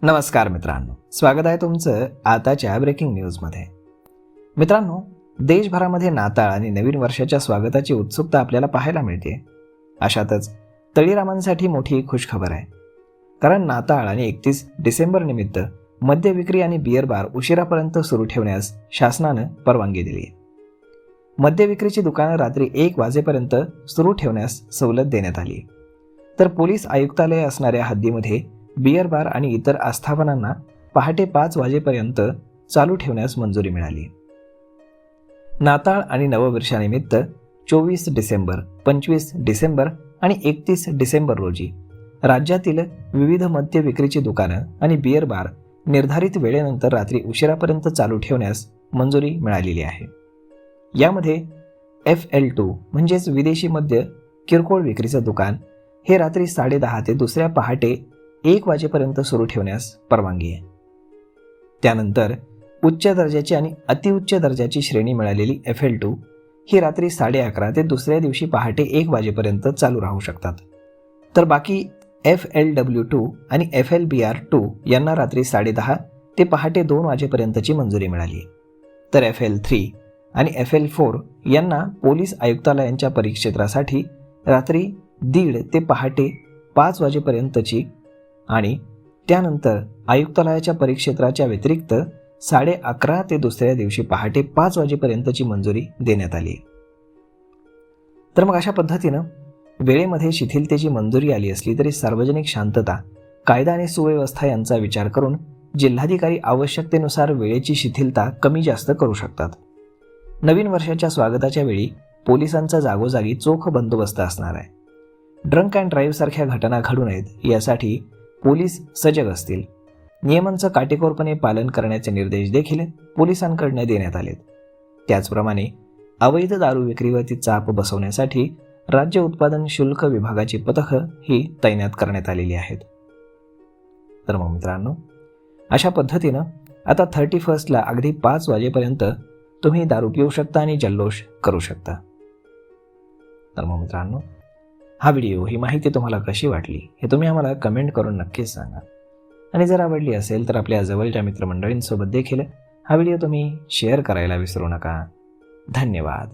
नमस्कार मित्रांनो, स्वागत आहे तुमचं आताच्या ब्रेकिंग न्यूजमध्ये. मित्रांनो, देशभरामध्ये नाताळ आणि नवीन वर्षाच्या स्वागताची उत्सुकता आपल्याला पाहायला मिळते. अशातच तळीरामांसाठी मोठी खुशखबर आहे, कारण नाताळ आणि 31 डिसेंबर निमित्त मद्य विक्री आणि बिअर बार उशिरापर्यंत सुरू ठेवण्यास शासनानं परवानगी दिली. मद्य विक्रीची दुकानं रात्री 1 वाजेपर्यंत सुरू ठेवण्यास सवलत देण्यात आली. तर पोलीस आयुक्तालय असणाऱ्या हद्दीमध्ये बिअर बार आणि इतर आस्थापनांना पहाटे 5 वाजेपर्यंत चालू ठेवण्यास मंजुरी मिळाली. नाताळ आणि नववर्षानिमित्त 24 डिसेंबर, 25 डिसेंबर आणि 31 डिसेंबर रोजी राज्यातील विविध मद्य विक्रीची दुकानं आणि बिअर बार निर्धारित वेळेनंतर रात्री उशिरापर्यंत चालू ठेवण्यास मंजुरी मिळालेली आहे. यामध्ये FL2 म्हणजेच विदेशी मद्य किरकोळ विक्रीचं दुकान हे रात्री 10:30 ते दुसऱ्या पहाटे 1 वाजेपर्यंत सुरू ठेवण्यास परवानगी आहे. त्यानंतर उच्च दर्जाची आणि अतिउच्च दर्जाची श्रेणी मिळालेली FL2 ही रात्री 11:30 ते दुसऱ्या दिवशी पहाटे 1 वाजेपर्यंत चालू राहू शकतात. तर बाकी FLW2 आणि FLBR2 यांना रात्री 10:30 ते पहाटे 2 वाजेपर्यंतची मंजुरी मिळाली. तर FL3 आणि FL4 यांना पोलीस आयुक्तालयांच्या परिक्षेत्रासाठी रात्री 1:30 ते पहाटे 5 वाजेपर्यंतची आणि त्यानंतर आयुक्तालयाच्या परिक्षेत्राच्या व्यतिरिक्त 11:30 ते दुसऱ्या दिवशी पहाटे 5 वाजेपर्यंतची मंजुरी देण्यात आली. तर मग अशा पद्धतीनं वेळेमध्ये शिथिलतेची मंजुरी आली असली तरी सार्वजनिक शांतता, कायदा आणि सुव्यवस्था यांचा विचार करून जिल्हाधिकारी आवश्यकतेनुसार वेळेची शिथिलता कमी जास्त करू शकतात. नवीन वर्षाच्या स्वागताच्या वेळी पोलिसांचा जागोजागी चोख बंदोबस्त असणार आहे. ड्रंक अँड ड्राईव्ह सारख्या घटना घडू नयेत यासाठी पोलीस सजग असतील. नियमांचं काटेकोरपणे पालन करण्याचे निर्देश देखील पोलिसांकडून देण्यात आलेत. त्याचप्रमाणे अवैध दारू विक्रीवरती चाप बसवण्यासाठी राज्य उत्पादन शुल्क विभागाची पथकं ही तैनात करण्यात आलेली आहेत. तर मग मित्रांनो, अशा पद्धतीनं आता 31ला अगदी 5 वाजेपर्यंत तुम्ही दारू पिऊ शकता आणि जल्लोष करू शकता. तर मग मित्रांनो, हा व्हिडिओ, ही माहिती तुम्हाला कशी वाटली हे तुम्ही आम्हाला कमेंट करून नक्कीच सांगा. आणि जर आवडली असेल तर आपल्या जवळच्या मित्रमंडळींसोबत देखील हा व्हिडिओ तुम्ही शेअर करायला विसरू नका. धन्यवाद.